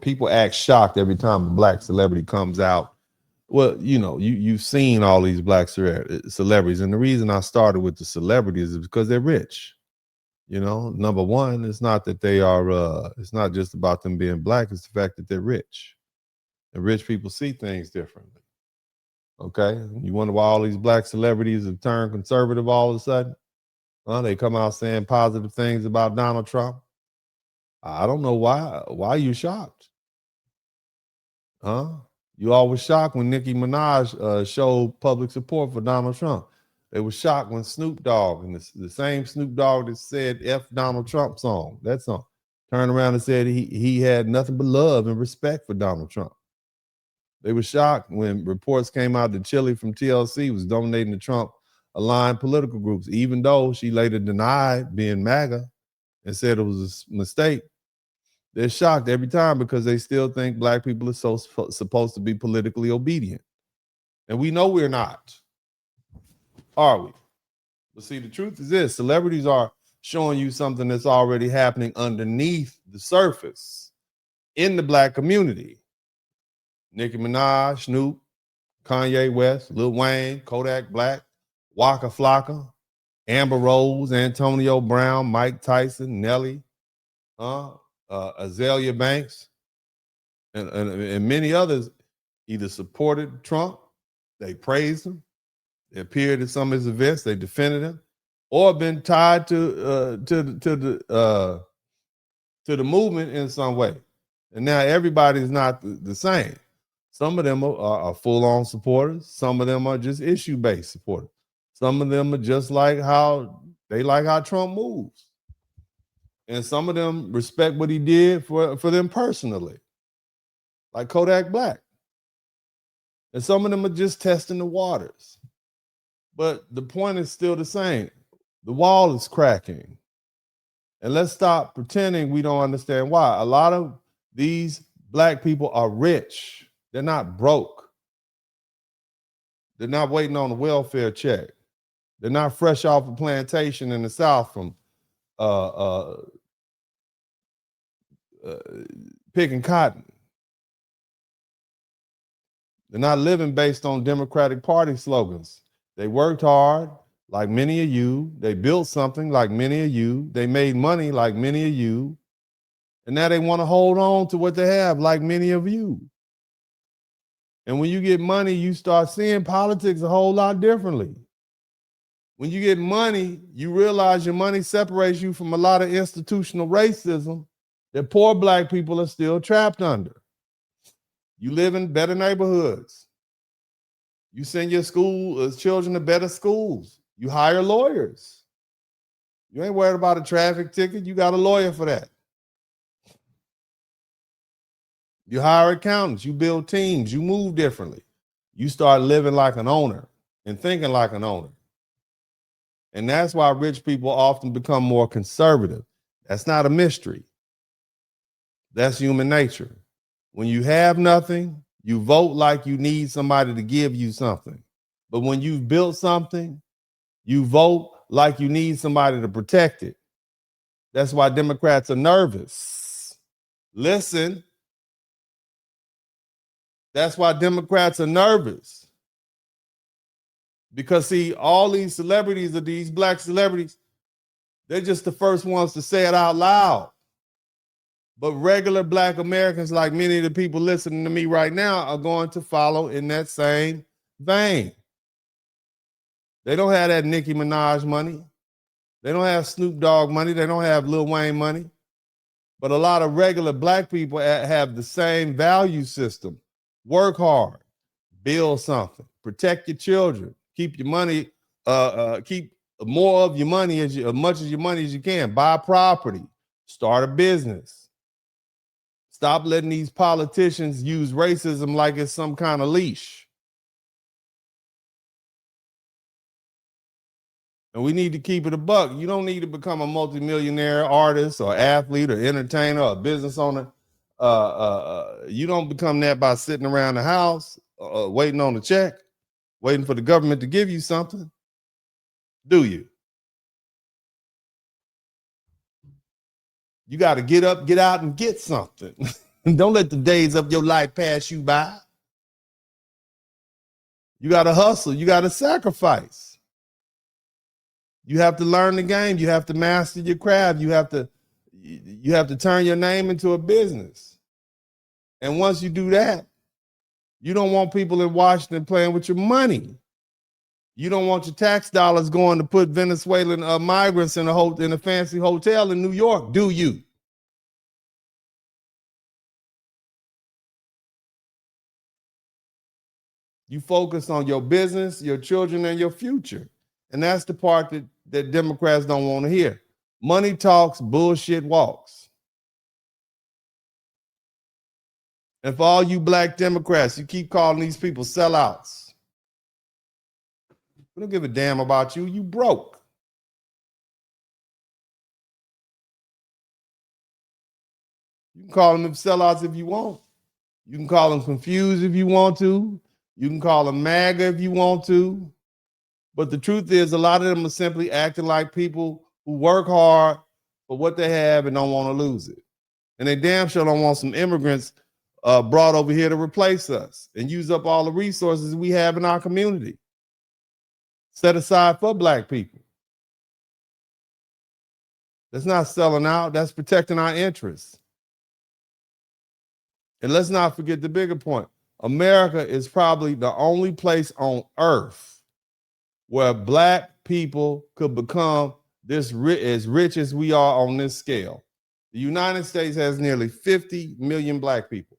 People act shocked every time a black celebrity comes out. Well, you've seen all these black celebrities, and the reason I started with the celebrities is because they're rich. Number one, it's not that they are. It's not just about them being black. It's the fact that they're rich, and rich people see things differently. Okay, you wonder why all these black celebrities have turned conservative all of a sudden? Well, they come out saying positive things about Donald Trump. I don't know why. Why are you shocked? Huh? You always shocked when Nicki Minaj showed public support for Donald Trump. They were shocked when Snoop Dogg, and the same Snoop Dogg that said F Donald Trump that song, turned around and said he had nothing but love and respect for Donald Trump. They were shocked when reports came out that Chili from TLC was donating to Trump-aligned political groups, even though she later denied being MAGA and said it was a mistake. They're shocked every time because they still think black people are supposed to be politically obedient. And we know we're not. Are we? But see, the truth is this: celebrities are showing you something that's already happening underneath the surface in the black community. Nicki Minaj, Snoop, Kanye West, Lil Wayne, Kodak Black, Waka Flocka, Amber Rose, Antonio Brown, Mike Tyson, Nelly, Azalea Banks, and many others either supported Trump, they praised him, they appeared at some of his events, they defended him, or been tied to the movement in some way. And now everybody's not the same. Some of them are full-on supporters. Some of them are just issue-based supporters. Some of them are just like how Trump moves. And some of them respect what he did for them personally, like Kodak Black. And some of them are just testing the waters. But the point is still the same. The wall is cracking. And let's stop pretending we don't understand why. A lot of these black people are rich. They're not broke. They're not waiting on a welfare check. They're not fresh off a plantation in the South from picking cotton. They're not living based on Democratic Party slogans. They worked hard, like many of you. They built something, like many of you. They made money, like many of you. And now they want to hold on to what they have, like many of you. And when you get money, you start seeing politics a whole lot differently. When you get money, you realize your money separates you from a lot of institutional racism that poor black people are still trapped under. You live in better neighborhoods. You send your children to better schools. You hire lawyers. You ain't worried about a traffic ticket. You got a lawyer for that. You hire accountants. You build teams. You move differently. You start living like an owner and thinking like an owner. And that's why rich people often become more conservative. That's not a mystery. That's human nature. When you have nothing, you vote like you need somebody to give you something. But when you've built something, you vote like you need somebody to protect it. That's why Democrats are nervous. Listen. That's why Democrats are nervous. Because, see, all these celebrities are these black celebrities. They're just the first ones to say it out loud. But regular black Americans, like many of the people listening to me right now, are going to follow in that same vein. They don't have that Nicki Minaj money. They don't have Snoop Dogg money. They don't have Lil Wayne money. But a lot of regular black people have the same value system. Work hard, build something, protect your children, keep your money, keep more of your money as much as your money as you can. Buy property, start a business. Stop letting these politicians use racism like it's some kind of leash. And we need to keep it a buck. You don't need to become a multimillionaire artist or athlete or entertainer or business owner. You don't become that by sitting around the house waiting on a check, waiting for the government to give you something. Do you? You got to get up, get out, and get something. Don't let the days of your life pass you by. You got to hustle. You got to sacrifice. You have to learn the game. You have to master your craft. You have to turn your name into a business. And once you do that, you don't want people in Washington playing with your money. You don't want your tax dollars going to put Venezuelan migrants in a fancy hotel in New York, do you? You focus on your business, your children, and your future. And that's the part that Democrats don't want to hear. Money talks, bullshit walks. And for all you black Democrats, you keep calling these people sellouts. We don't give a damn about you. You broke. You can call them sellouts if you want. You can call them confused if you want to. You can call them MAGA if you want to. But the truth is, a lot of them are simply acting like people who work hard for what they have and don't want to lose it. And they damn sure don't want some immigrants brought over here to replace us and use up all the resources we have in our community, set aside for black people. That's not selling out. That's protecting our interests. And let's not forget the bigger point. America is probably the only place on earth where black people could become as rich as we are on this scale. The United States has nearly 50 million black people.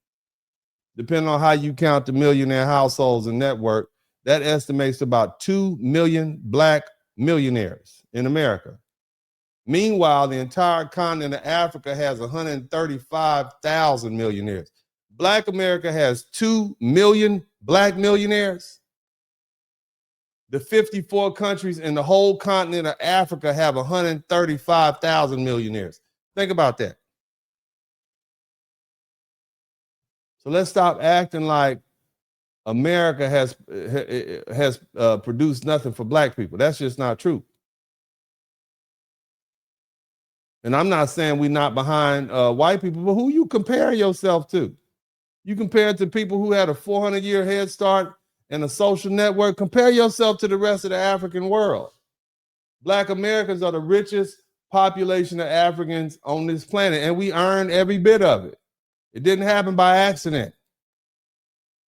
Depending on how you count the millionaire households and network, that estimates about 2 million black millionaires in America. Meanwhile, the entire continent of Africa has 135,000 millionaires. Black America has 2 million black millionaires. The 54 countries in the whole continent of Africa have 135,000 millionaires. Think about that. So let's stop acting like America has produced nothing for black people. That's just not true. And I'm not saying we're not behind white people, but who you compare yourself to? You compare it to people who had a 400-year head start and a social network. Compare yourself to the rest of the African world. Black Americans are the richest population of Africans on this planet, and we earned every bit of it. It didn't happen by accident.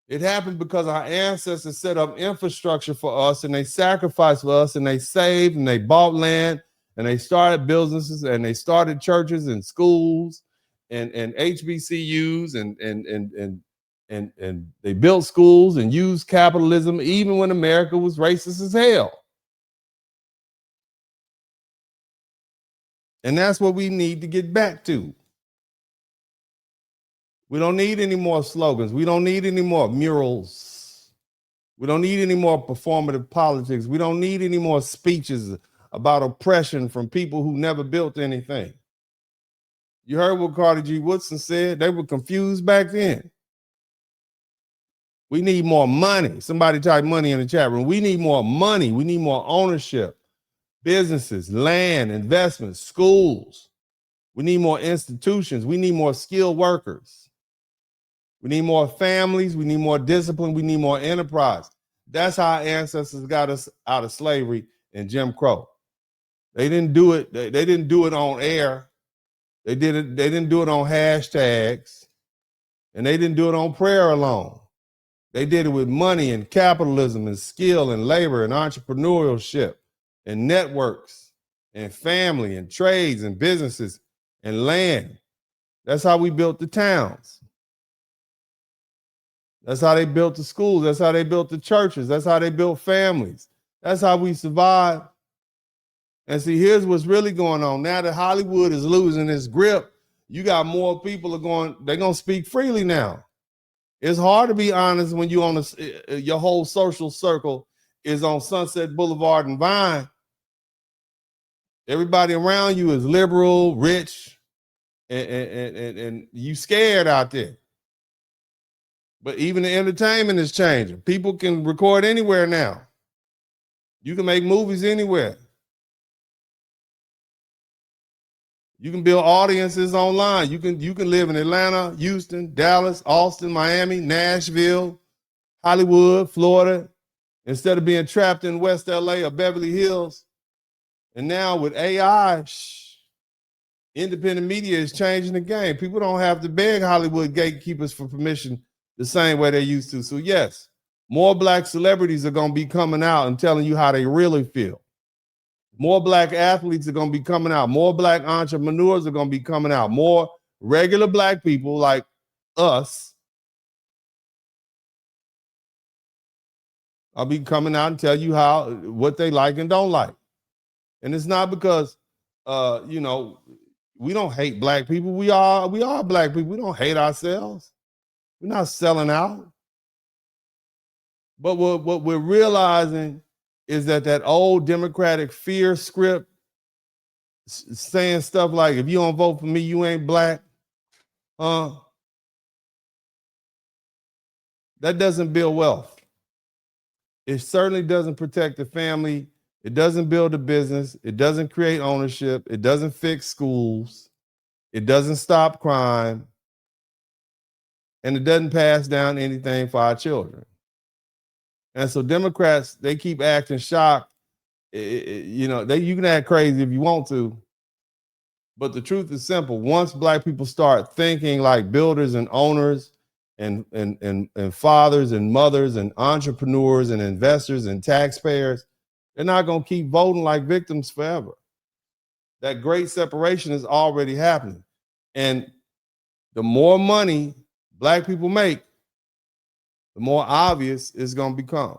It happened because our ancestors set up infrastructure for us, and they sacrificed for us, and they saved, and they bought land, and they started businesses, and they started churches and schools and HBCUs, and they built schools and used capitalism even when America was racist as hell. And that's what we need to get back to. We don't need any more slogans. We don't need any more murals. We don't need any more performative politics. We don't need any more speeches about oppression from people who never built anything. You heard what Carter G. Woodson said. They were confused back then. We need more money. Somebody type money in the chat room. We need more money. We need more ownership, businesses, land, investments, schools. We need more institutions. We need more skilled workers. We need more families. We need more discipline. We need more enterprise. That's how our ancestors got us out of slavery and Jim Crow. They didn't do it. They didn't do it on air. They didn't do it on hashtags, and they didn't do it on prayer alone. They did it with money and capitalism and skill and labor and entrepreneurship and networks and family and trades and businesses and land. That's how we built the towns. That's how they built the schools. That's how they built the churches. That's how they built families. That's how we survived. And see, here's what's really going on. Now that Hollywood is losing its grip, you got more people they're going to speak freely now. It's hard to be honest when you on your whole social circle is on Sunset Boulevard and Vine. Everybody around you is liberal, rich, and you scared out there. But even the entertainment is changing. People can record anywhere now. You can make movies anywhere. You can build audiences online. You can live in Atlanta, Houston, Dallas, Austin, Miami, Nashville, Hollywood, Florida, instead of being trapped in West LA or Beverly Hills. And now with AI, independent media is changing the game. People don't have to beg Hollywood gatekeepers for permission the same way they used to. So yes, more black celebrities are going to be coming out and telling you how they really feel. More black athletes are going to be coming out. More black entrepreneurs are going to be coming out. More regular black people like us I'll be coming out and tell you what they like and don't like. And it's not because we don't hate black people. We are black people. We don't hate ourselves. We're not selling out. But what we're realizing is that old Democratic fear script saying stuff like, if you don't vote for me, you ain't black. That doesn't build wealth. It certainly doesn't protect the family. It doesn't build a business. It doesn't create ownership. It doesn't fix schools. It doesn't stop crime. And it doesn't pass down anything for our children. And so Democrats, they keep acting shocked. You can act crazy if you want to. But the truth is simple. Once black people start thinking like builders and owners and fathers and mothers and entrepreneurs and investors and taxpayers, they're not going to keep voting like victims forever. That great separation is already happening. And the more money black people make, the more obvious it's going to become.